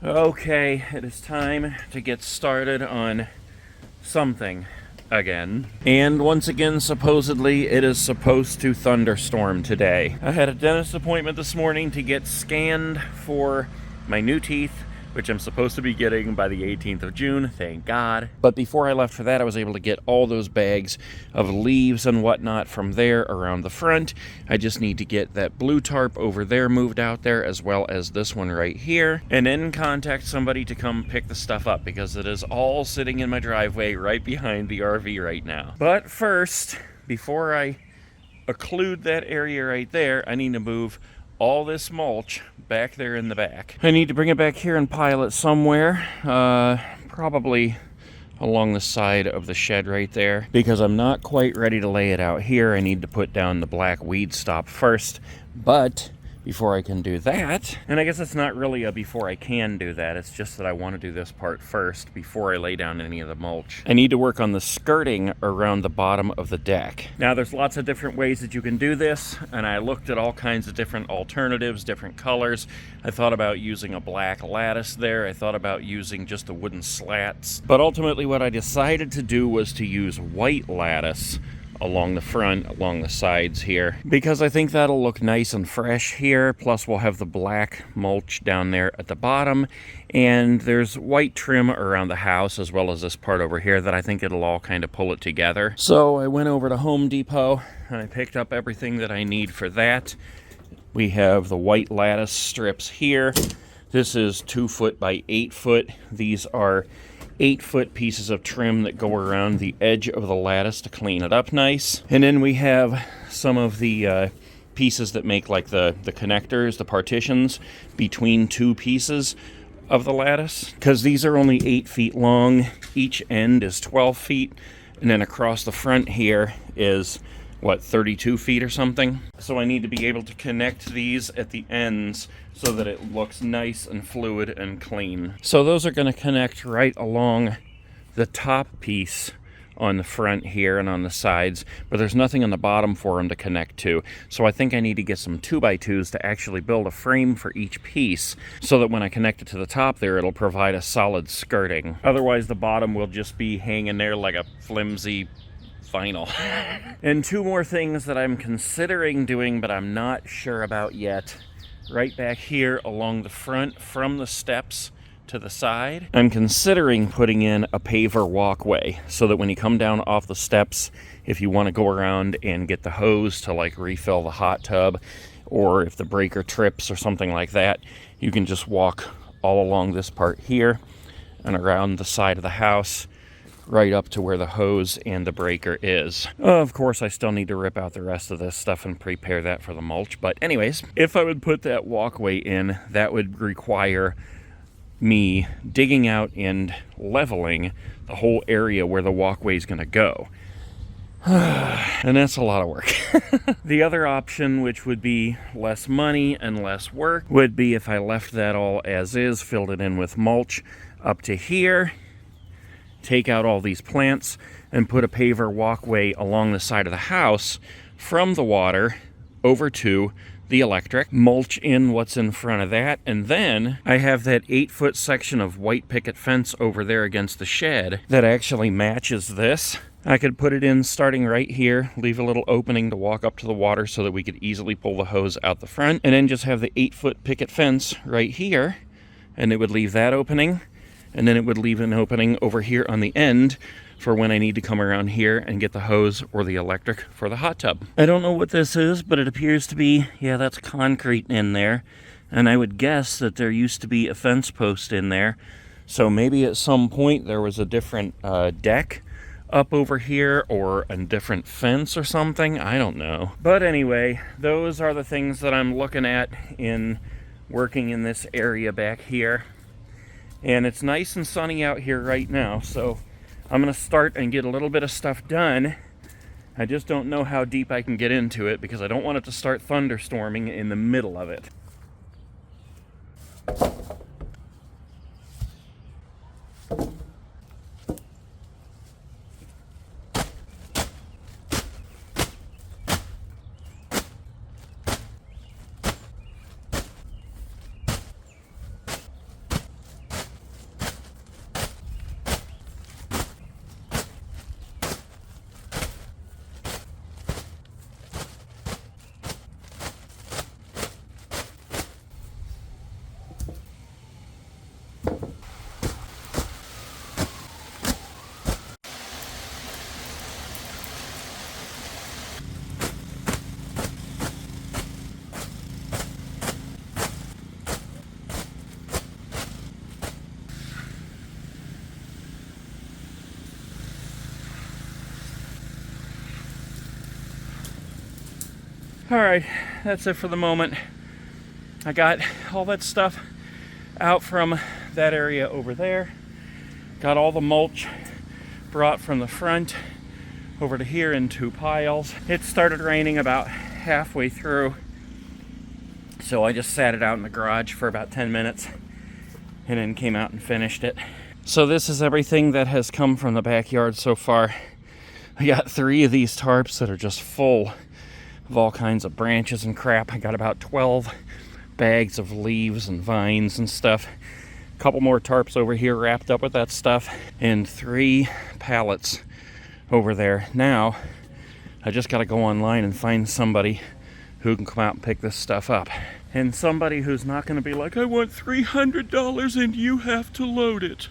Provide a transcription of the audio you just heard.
Okay, it is time to get started on something again. And once again, supposedly, it is supposed to thunderstorm today. I had a dentist appointment this morning to get scanned for my new teeth, which I'm supposed to be getting by the 18th of June, thank God. But before I left for that, I was able to get all those bags of leaves and whatnot from there around the front. I just need to get that blue tarp over there moved out there, as well as this one right here, and then contact somebody to come pick the stuff up, because it is all sitting in my driveway right behind the RV right now. But first, before I occlude that area right there, I need to move all this mulch back there in the back. I need to bring it back here and pile it somewhere, probably along the side of the shed right there, because I'm not quite ready to lay it out here. I need to put down the black weed stop first, but before I can do that, and I guess it's not really a before I can do that, it's just that I want to do this part first before I lay down any of the mulch. I need to work on the skirting around the bottom of the deck. Now there's lots of different ways that you can do this, and I looked at all kinds of different alternatives, different colors. I thought about using a black lattice there. I thought about using just the wooden slats. But ultimately what I decided to do was to use white lattice along the front, along the sides here, because I think that'll look nice and fresh here. Plus we'll have the black mulch down there at the bottom, and there's white trim around the house as well as this part over here that I think it'll all kind of pull it together. So I went over to Home Depot and I picked up everything that I need for that. We have the white lattice strips here. This is 2 foot by 8 foot. These are 8-foot pieces of trim that go around the edge of the lattice to clean it up nice. And then we have some of the pieces that make like the connectors, the partitions between two pieces of the lattice, because these are only 8 feet long. Each end is 12 feet, and then across the front here is, what, 32 feet or something? So I need to be able to connect these at the ends so that it looks nice and fluid and clean. So those are going to connect right along the top piece on the front here and on the sides, but there's nothing on the bottom for them to connect to. So I think I need to get some 2x2s to actually build a frame for each piece so that when I connect it to the top there, it'll provide a solid skirting. Otherwise the bottom will just be hanging there like a flimsy vinyl. And 2 more things that I'm considering doing, but I'm not sure about yet. Right back here along the front from the steps to the side, I'm considering putting in a paver walkway so that when you come down off the steps, if you want to go around and get the hose to like refill the hot tub, or if the breaker trips or something like that, you can just walk all along this part here and around the side of the house right up to where the hose and the breaker is. Of course, I still need to rip out the rest of this stuff and prepare that for the mulch. But anyways, if I would put that walkway in, that would require me digging out and leveling the whole area where the walkway is going to go. And that's a lot of work. The other option, which would be less money and less work, would be if I left that all as is, filled it in with mulch up to here, take out all these plants, and put a paver walkway along the side of the house from the water over to the electric, mulch in what's in front of that, and then I have that 8-foot section of white picket fence over there against the shed that actually matches this. I could put it in starting right here, leave a little opening to walk up to the water so that we could easily pull the hose out the front, and then just have the 8-foot picket fence right here, and it would leave that opening. And then it would leave an opening over here on the end for when I need to come around here and get the hose or the electric for the hot tub. I don't know what this is, but it appears to be, yeah, that's concrete in there. And I would guess that there used to be a fence post in there. So maybe at some point there was a different deck up over here or a different fence or something. I don't know. But anyway, those are the things that I'm looking at in working in this area back here. And it's nice and sunny out here right now, so I'm going to start and get a little bit of stuff done. I just don't know how deep I can get into it because I don't want it to start thunderstorming in the middle of it. All right, that's it for the moment. I got all that stuff out from that area over there. Got all the mulch brought from the front over to here in 2 piles. It started raining about halfway through, so I just sat it out in the garage for about 10 minutes and then came out and finished it. So this is everything that has come from the backyard so far. I got 3 of these tarps that are just full of all kinds of branches and crap. I got about 12 bags of leaves and vines and stuff. A couple more tarps over here wrapped up with that stuff, and 3 pallets over there. Now, I just gotta go online and find somebody who can come out and pick this stuff up. And somebody who's not gonna be like, I want $300 and you have to load it.